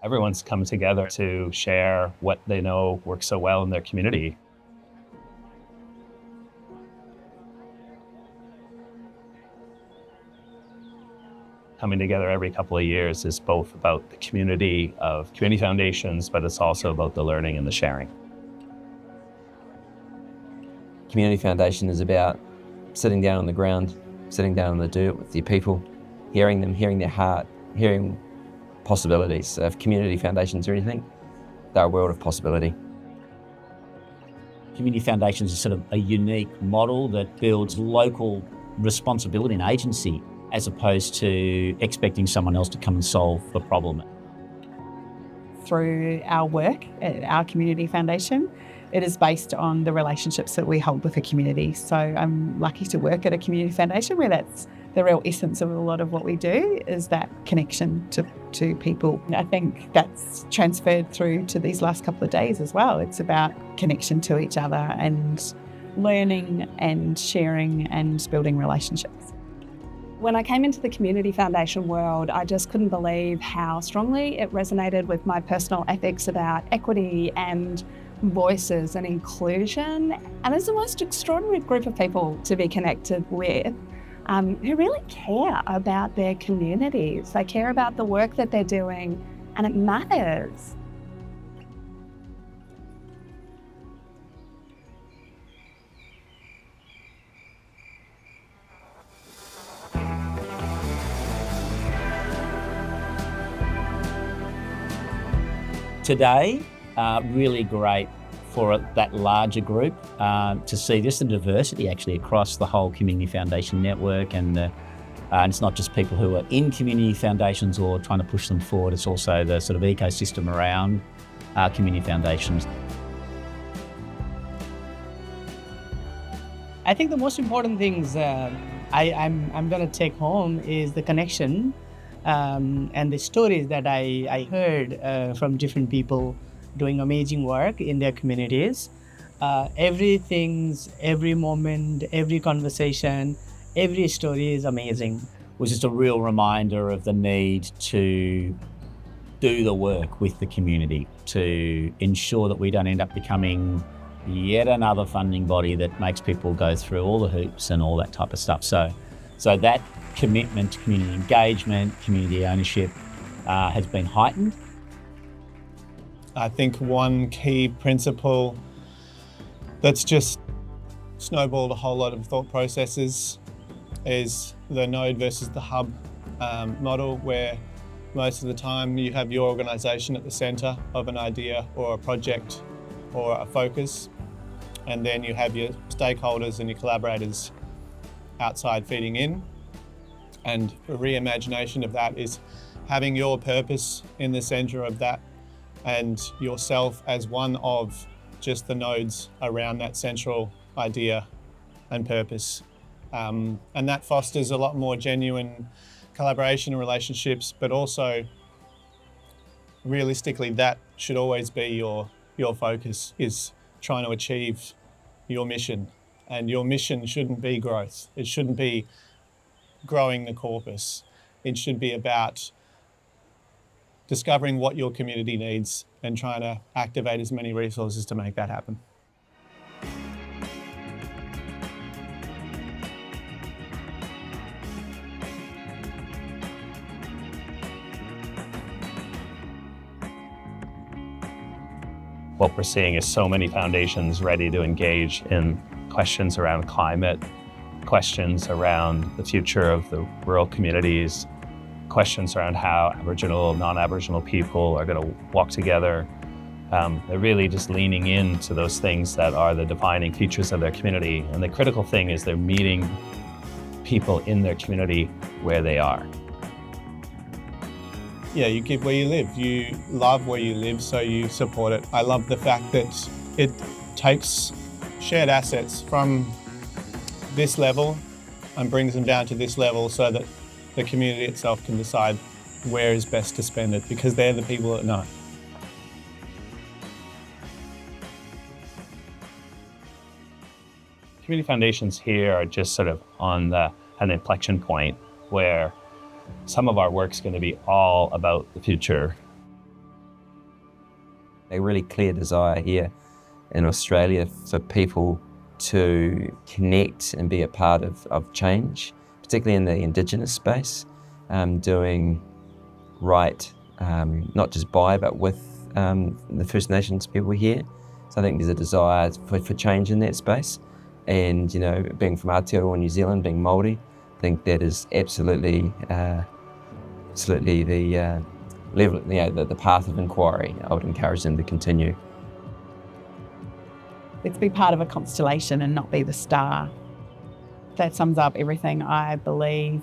Everyone's come together to share what they know works so well in their community. Coming together every couple of years is both about the community of community foundations, but it's also about the learning and the sharing. Community foundation is about sitting down on the ground, sitting down in the dirt with your people, hearing them, hearing their heart, hearing possibilities. So if community foundations are anything, they're a world of possibility. Community foundations are sort of a unique model that builds local responsibility and agency as opposed to expecting someone else to come and solve the problem. Through our work at our community foundation, it is based on the relationships that we hold with the community. So I'm lucky to work at a community foundation where that's the real essence of a lot of what we do, is that connection to people. I think that's transferred through to these last couple of days as well. It's about connection to each other and learning and sharing and building relationships. When I came into the community foundation world, I just couldn't believe how strongly it resonated with my personal ethics about equity and voices and inclusion. And it's the most extraordinary group of people to be connected with, who really care about their communities. They care about the work that they're doing, and it matters. Today, really great for that larger group to see just the diversity actually across the whole community foundation network, and it's not just people who are in community foundations or trying to push them forward, it's also the sort of ecosystem around community foundations. I think the most important things I'm going to take home is the connection and the stories that I heard from different people doing amazing work in their communities. Every moment, every conversation, every story is amazing. Was just a real reminder of the need to do the work with the community to ensure that we don't end up becoming yet another funding body that makes people go through all the hoops and all that type of stuff. So that commitment to community engagement, community ownership has been heightened. I think one key principle that's just snowballed a whole lot of thought processes is the node versus the hub model, where most of the time you have your organisation at the centre of an idea or a project or a focus, and then you have your stakeholders and your collaborators outside feeding in. And a reimagination of that is having your purpose in the centre of that and yourself as one of just the nodes around that central idea and purpose. And that fosters a lot more genuine collaboration and relationships, but also realistically that should always be your focus, is trying to achieve your mission. And your mission shouldn't be growth. It shouldn't be growing the corpus. It should be about discovering what your community needs and trying to activate as many resources to make that happen. What we're seeing is so many foundations ready to engage in questions around climate, questions around the future of the rural communities, questions around how Aboriginal, non-Aboriginal people are going to walk together. They're really just leaning into those things that are the defining features of their community. And the critical thing is they're meeting people in their community where they are. Yeah, you give where you live. You love where you live, so you support it. I love the fact that it takes shared assets from this level and brings them down to this level so that the community itself can decide where is best to spend it, because they're the people that know. Community foundations here are just sort of on an inflection point where some of our work's going to be all about the future. A really clear desire here in Australia for people to connect and be a part of change, particularly in the Indigenous space, doing right, not just by, but with the First Nations people here. So I think there's a desire for change in that space. And, you know, being from Aotearoa, New Zealand, being Māori, I think that is absolutely the level, the path of inquiry. I would encourage them to continue. Let's be part of a constellation and not be the star. That sums up everything I believe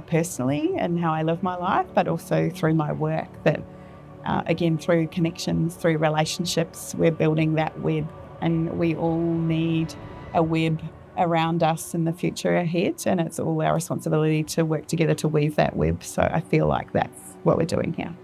personally and how I live my life, but also through my work. That again, through connections, through relationships, we're building that web, and we all need a web around us in the future ahead, and it's all our responsibility to work together to weave that web. So I feel like that's what we're doing here.